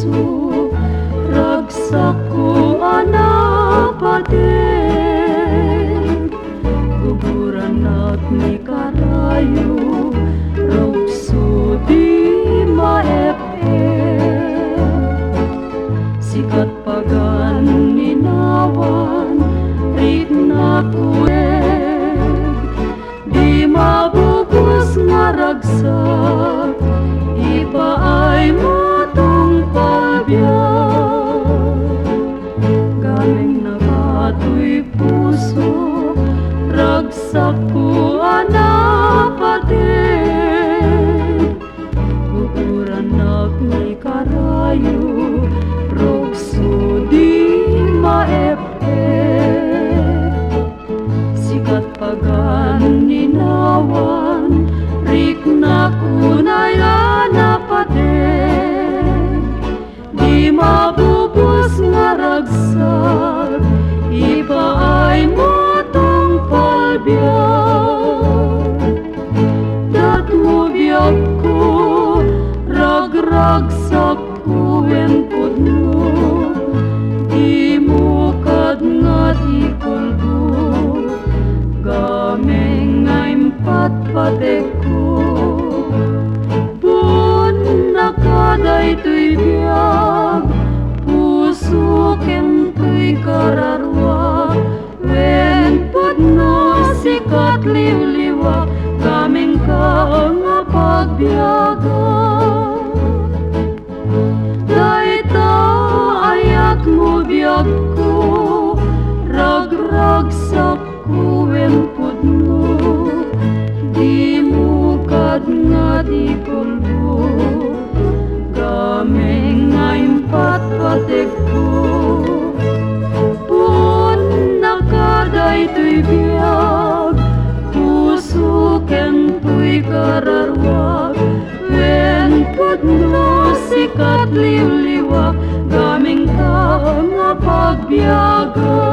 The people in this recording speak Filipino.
puso, ragsak ko anapatin. Guguran at ni karayo, rugso di maep-ep. Sikat pagan ninawan, rit na kuweg, di mabubos nga ragsak, iba ay matong pabiyag. Gaming nakato'y puso, ragsak ko anapatin. Guguran at ni karayo, rugso di maep-ep. Sikat pagan ninawan, rik na kunay anapatin. Di mabubos nga ragsak, iba ay matong palbiyak. Dat mo biyak ko, ragragsak kuwen pudno, di mo kadngat ikulbo, gameng ngayon patpatek ko. Bun nakaday to'y biyag, puso ken to'y kararwa, wen pudno sikat liwliwa, gameng ka nga pagbiyaga. Dayta ayat mo biyag ko, ragragsak kuwen pudno, di mo kadngat ikulbo, gameng ngayon patpatek ko. Pun nakaday to'y biyag, puso ken to'y kararwa, wen pudno sikat liwliwa, gameng ka nga pagbiyaga.